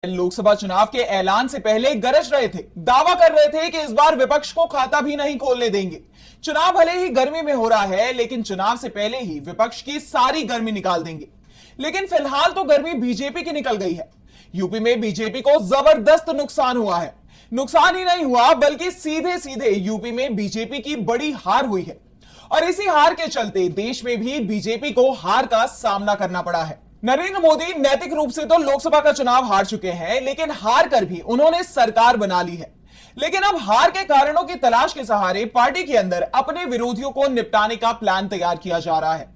लोकसभा चुनाव के ऐलान से पहले गरज रहे थे, दावा कर रहे थे कि इस बार विपक्ष को खाता भी नहीं खोलने देंगे। चुनाव भले ही गर्मी में हो रहा है, लेकिन चुनाव से पहले ही विपक्ष की सारी गर्मी निकाल देंगे। लेकिन फिलहाल तो गर्मी बीजेपी की निकल गई है। यूपी में बीजेपी को जबरदस्त नुकसान हुआ है। नुकसान ही नहीं हुआ, बल्कि सीधे सीधे यूपी में बीजेपी की बड़ी हार हुई है और इसी हार के चलते देश में भी बीजेपी को हार का सामना करना पड़ा है। नरेंद्र मोदी नैतिक रूप से तो लोकसभा का चुनाव हार चुके हैं, लेकिन हार कर भी उन्होंने सरकार बना ली है। लेकिन अब हार के कारणों की तलाश के सहारे पार्टी के अंदर अपने विरोधियों को निपटाने का प्लान तैयार किया जा रहा है।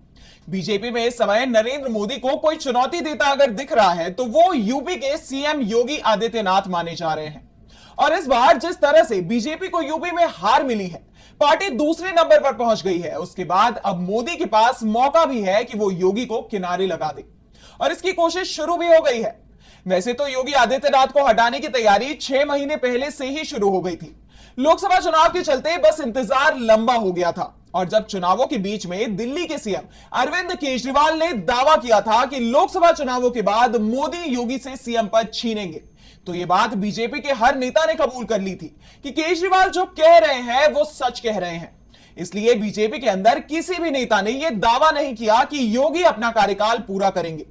बीजेपी में इस समय नरेंद्र मोदी को कोई चुनौती देता अगर दिख रहा है तो वो यूपी के सीएम योगी आदित्यनाथ माने जा रहे हैं। और इस बार जिस तरह से बीजेपी को यूपी में हार मिली है, पार्टी दूसरे नंबर पर पहुंच गई है। उसके बाद अब मोदी के पास मौका भी है कि वो योगी को किनारे लगा दे और इसकी कोशिश शुरू भी हो गई है। वैसे तो योगी आदित्यनाथ को हटाने की तैयारी 6 महीने पहले से ही शुरू हो गई थी। लोकसभा चुनाव के चलते बस इंतजार लंबा हो गया था और जब चुनावों के बीच में दिल्ली के सीएम अरविंद केजरीवाल ने दावा किया था कि लोकसभा चुनावों के बाद मोदी योगी से सीएम पद छीनेंगे, तो यह बात बीजेपी के हर नेता ने कबूल कर ली थी कि केजरीवाल जो कह रहे हैं वो सच कह रहे हैं। इसलिए बीजेपी के अंदर किसी भी नेता ने यह दावा नहीं किया कि योगी अपना कार्यकाल पूरा करेंगे।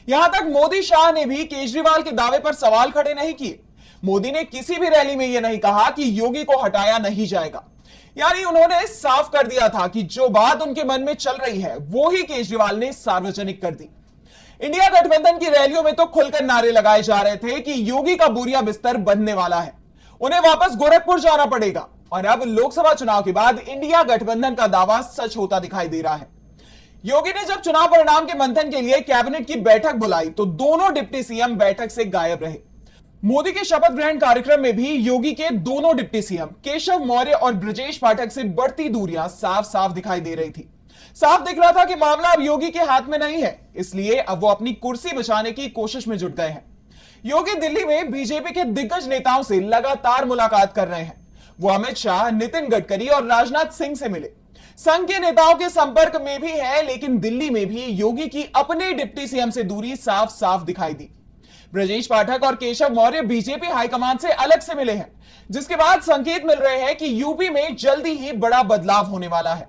यहां तक मोदी शाह ने भी केजरीवाल के दावे पर सवाल खड़े नहीं किए। मोदी ने किसी भी रैली में यह नहीं कहा कि योगी को हटाया नहीं जाएगा। यानी उन्होंने साफ कर दिया था कि जो बात उनके मन में चल रही है वो ही केजरीवाल ने सार्वजनिक कर दी। इंडिया गठबंधन की रैलियों में तो खुलकर नारे लगाए जा रहे थे कि योगी का बोरिया बिस्तर बनने वाला है, उन्हें वापस गोरखपुर जाना पड़ेगा। और अब लोकसभा चुनाव के बाद इंडिया गठबंधन का दावा सच होता दिखाई दे रहा है। योगी ने जब चुनाव परिणाम के मंथन के लिए कैबिनेट की बैठक बुलाई तो दोनों डिप्टी सीएम बैठक से गायब रहे। मोदी के शपथ ग्रहण कार्यक्रम में भी योगी के दोनों डिप्टी सीएम केशव मौर्य और ब्रजेश पाठक से बढ़ती दूरियां साफ साफ दिखाई दे रही थी। साफ दिख रहा था कि मामला अब योगी के हाथ में नहीं है, इसलिए अब वो अपनी कुर्सी बचाने की कोशिश में जुट गए हैं। योगी दिल्ली में बीजेपी के दिग्गज नेताओं से लगातार मुलाकात कर रहे हैं। वो अमित शाह, नितिन गडकरी और राजनाथ सिंह से मिले, संघ के नेताओं के संपर्क में भी है। लेकिन दिल्ली में भी योगी की अपने डिप्टी सीएम से दूरी साफ साफ दिखाई दी। ब्रजेश पाठक और केशव मौर्य बीजेपी हाईकमान से अलग से मिले हैं, जिसके बाद संकेत मिल रहे हैं कि यूपी में जल्दी ही बड़ा बदलाव होने वाला है।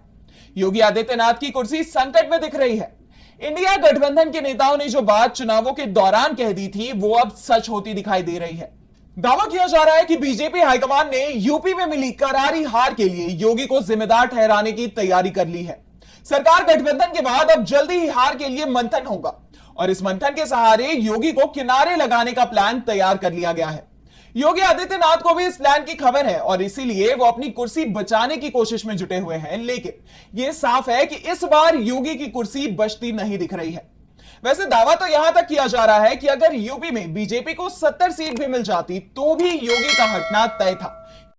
योगी आदित्यनाथ की कुर्सी संकट में दिख रही है। इंडिया गठबंधन के नेताओं ने जो बात चुनावों के दौरान कह दी थी वो अब सच होती दिखाई दे रही है। दावा किया जा रहा है कि बीजेपी हाईकमान ने यूपी में मिली करारी हार के लिए योगी को जिम्मेदार ठहराने की तैयारी कर ली है। सरकार गठबंधन के बाद अब जल्दी ही हार के लिए मंथन होगा और इस मंथन के सहारे योगी को किनारे लगाने का प्लान तैयार कर लिया गया है। योगी आदित्यनाथ को भी इस प्लान की खबर है और इसीलिए वो अपनी कुर्सी बचाने की कोशिश में जुटे हुए हैं। लेकिन यह साफ है कि इस बार योगी की कुर्सी बचती नहीं दिख रही है। वैसे दावा तो यहां तक किया जा रहा है कि अगर यूपी में बीजेपी को 70 सीट भी मिल जाती तो भी योगी का हटना तय था,